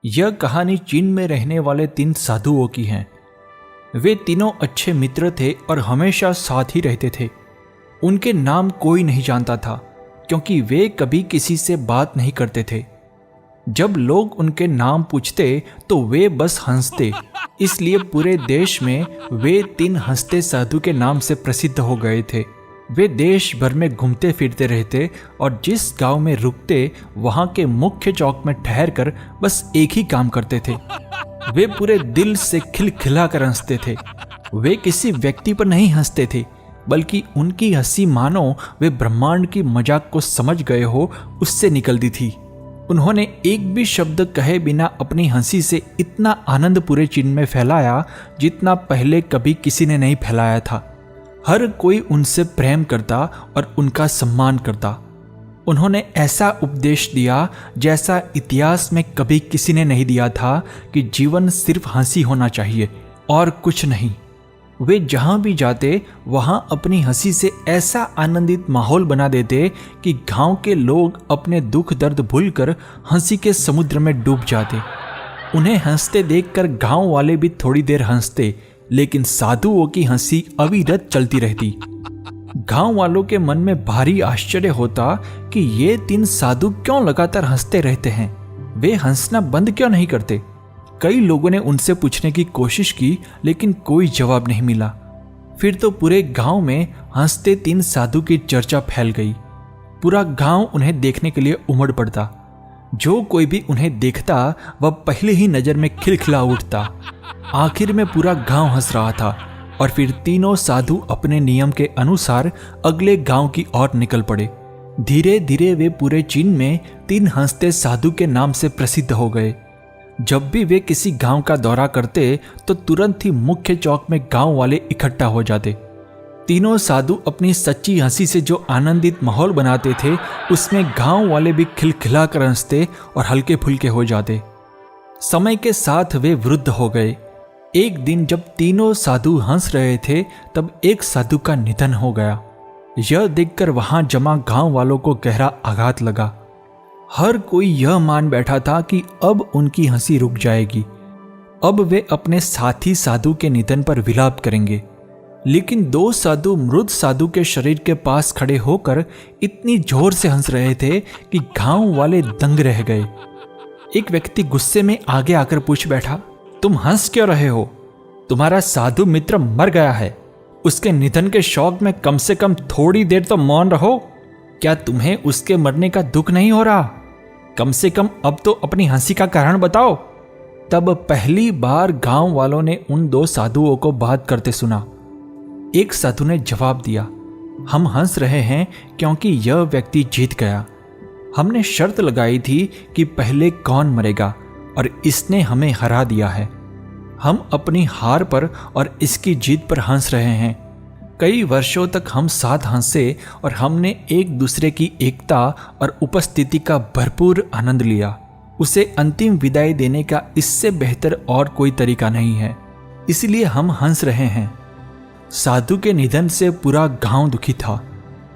यह कहानी चीन में रहने वाले 3 साधुओं की है। वे तीनों अच्छे मित्र थे और हमेशा साथ ही रहते थे। उनके नाम कोई नहीं जानता था क्योंकि वे कभी किसी से बात नहीं करते थे। जब लोग उनके नाम पूछते तो वे बस हंसते, इसलिए पूरे देश में वे 3 हंसते साधु के नाम से प्रसिद्ध हो गए थे। वे देश भर में घूमते फिरते रहते और जिस गांव में रुकते वहां के मुख्य चौक में ठहरकर बस एक ही काम करते थे। वे पूरे दिल से खिलखिला कर हंसते थे। वे किसी व्यक्ति पर नहीं हंसते थे, बल्कि उनकी हंसी मानो वे ब्रह्मांड की मजाक को समझ गए हो उससे निकलती थी। उन्होंने एक भी शब्द कहे बिना अपनी हंसी से इतना आनंद पूरे चीन में फैलाया जितना पहले कभी किसी ने नहीं फैलाया था। हर कोई उनसे प्रेम करता और उनका सम्मान करता। उन्होंने ऐसा उपदेश दिया जैसा इतिहास में कभी किसी ने नहीं दिया था कि जीवन सिर्फ हंसी होना चाहिए और कुछ नहीं। वे जहां भी जाते वहां अपनी हंसी से ऐसा आनंदित माहौल बना देते कि गांव के लोग अपने दुख दर्द भूलकर हंसी के समुद्र में डूब जाते। उन्हें हंसते देखकर गांव वाले भी थोड़ी देर हंसते, लेकिन साधुओं की हंसी अविरत चलती रहती। गांव वालों के मन में भारी आश्चर्य होता कि ये 3 साधु क्यों लगातार हंसते रहते हैं, वे हंसना बंद क्यों नहीं करते। कई लोगों ने उनसे पूछने की कोशिश की, लेकिन कोई जवाब नहीं मिला। फिर तो पूरे गांव में हंसते 3 साधु की चर्चा फैल गई। पूरा गांव उन्हें देखने के लिए उमड़ पड़ता। जो कोई भी उन्हें देखता वह पहले ही नजर में खिलखिला उठता। आखिर में पूरा गांव हंस रहा था और फिर तीनों साधु अपने नियम के अनुसार अगले गांव की ओर निकल पड़े। धीरे धीरे वे पूरे चीन में 3 हंसते साधु के नाम से प्रसिद्ध हो गए। जब भी वे किसी गांव का दौरा करते तो तुरंत ही मुख्य चौक में गांव वाले इकट्ठा हो जाते। तीनों साधु अपनी सच्ची हंसी से जो आनंदित माहौल बनाते थे उसमें गांव वाले भी खिलखिला कर हंसते और हल्के फुल्के हो जाते। समय के साथ वे वृद्ध हो गए। एक दिन जब तीनों साधु हंस रहे थे तब एक साधु का निधन हो गया। यह देखकर वहां जमा गांव वालों को गहरा आघात लगा। हर कोई यह मान बैठा था कि अब उनकी हंसी रुक जाएगी, अब वे अपने साथी साधु के निधन पर विलाप करेंगे। लेकिन 2 साधु मृत साधु के शरीर के पास खड़े होकर इतनी जोर से हंस रहे थे कि गांव वाले दंग रह गए। एक व्यक्ति गुस्से में आगे आकर पूछ बैठा, तुम हंस क्यों रहे हो? तुम्हारा साधु मित्र मर गया है। उसके निधन के शौक में कम से कम थोड़ी देर तो मौन रहो। क्या तुम्हें उसके मरने का दुख नहीं हो रहा? कम से कम अब तो अपनी हंसी का कारण बताओ। तब पहली बार गांव वालों ने उन 2 साधुओं को बात करते सुना। एक साधु ने जवाब दिया, हम हंस रहे हैं क्योंकि यह व्यक्ति जीत गया। हमने शर्त लगाई थी कि पहले कौन मरेगा और इसने हमें हरा दिया है। हम अपनी हार पर और इसकी जीत पर हंस रहे हैं। कई वर्षों तक हम साथ हंसे और हमने एक दूसरे की एकता और उपस्थिति का भरपूर आनंद लिया। उसे अंतिम विदाई देने का इससे बेहतर और कोई तरीका नहीं है, इसलिए हम हंस रहे हैं। साधु के निधन से पूरा गांव दुखी था,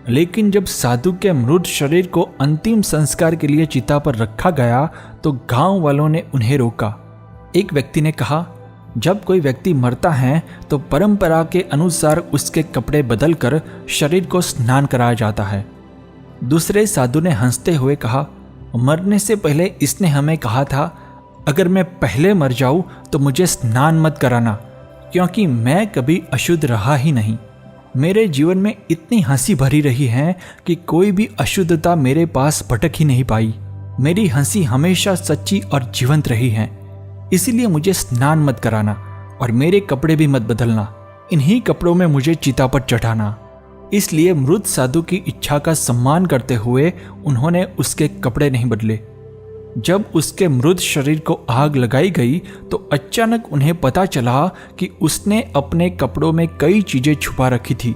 लेकिन जब साधु के मृत शरीर को अंतिम संस्कार के लिए चिता पर रखा गया तो गांव वालों ने उन्हें रोका। एक व्यक्ति ने कहा, जब कोई व्यक्ति मरता है तो परंपरा के अनुसार उसके कपड़े बदलकर शरीर को स्नान कराया जाता है। दूसरे साधु ने हंसते हुए कहा, मरने से पहले इसने हमें कहा था अगर मैं पहले मर जाऊं तो मुझे स्नान मत कराना, क्योंकि मैं कभी अशुद्ध रहा ही नहीं। मेरे जीवन में इतनी हंसी भरी रही है कि कोई भी अशुद्धता मेरे पास भटक ही नहीं पाई। मेरी हंसी हमेशा सच्ची और जीवंत रही है, इसलिए मुझे स्नान मत कराना और मेरे कपड़े भी मत बदलना। इन्हीं कपड़ों में मुझे चिता पर चढ़ाना। इसलिए मृत साधु की इच्छा का सम्मान करते हुए उन्होंने उसके कपड़े नहीं बदले। जब उसके मृत शरीर को आग लगाई गई तो अचानक उन्हें पता चला कि उसने अपने कपड़ों में कई चीजें छुपा रखी थी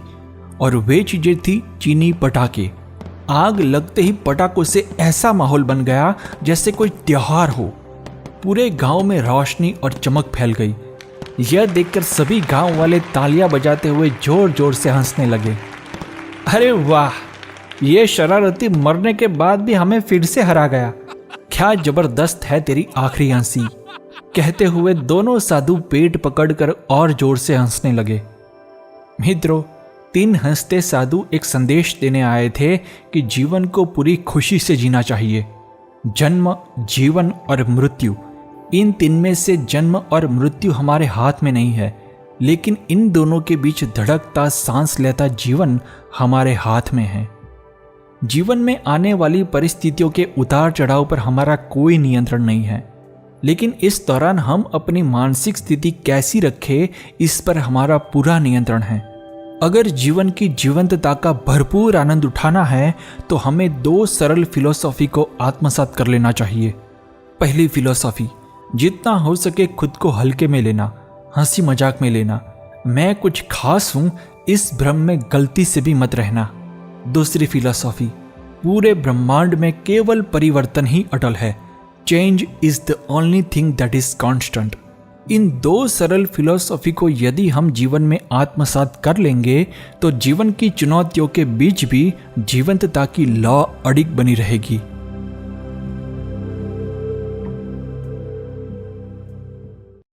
और वे चीजें थी चीनी पटाखे। आग लगते ही पटाखों से ऐसा माहौल बन गया जैसे कोई त्योहार हो। पूरे गांव में रोशनी और चमक फैल गई। यह देखकर सभी गांव वाले तालियां बजाते हुए जोर जोर से हंसने लगे। अरे वाह, ये शरारती मरने के बाद भी हमें फिर से हरा गया। क्या जबरदस्त है तेरी आखिरी हंसी। कहते हुए दोनों साधु पेट पकड़कर और जोर से हंसने लगे। मित्रों, 3 हंसते साधु एक संदेश देने आए थे कि जीवन को पूरी खुशी से जीना चाहिए। जन्म, जीवन और मृत्यु, इन 3 में से जन्म और मृत्यु हमारे हाथ में नहीं है, लेकिन इन दोनों के बीच धड़कता सांस लेता जीवन हमारे हाथ में है। जीवन में आने वाली परिस्थितियों के उतार चढ़ाव पर हमारा कोई नियंत्रण नहीं है, लेकिन इस दौरान हम अपनी मानसिक स्थिति कैसी रखें, इस पर हमारा पूरा नियंत्रण है। अगर जीवन की जीवंतता का भरपूर आनंद उठाना है तो हमें 2 सरल फिलॉसफी को आत्मसात कर लेना चाहिए। पहली फिलॉसफी, जितना हो सके खुद को हल्के में लेना, हंसी मजाक में लेना। मैं कुछ खास हूं, इस भ्रम में गलती से भी मत रहना। दूसरी फिलॉसफी, पूरे ब्रह्मांड में केवल परिवर्तन ही अटल है। Change is the only thing that is constant. इन 2 सरल फिलॉसफी को यदि हम जीवन में आत्मसात कर लेंगे तो जीवन की चुनौतियों के बीच भी जीवंतता की लौ अडिग बनी रहेगी।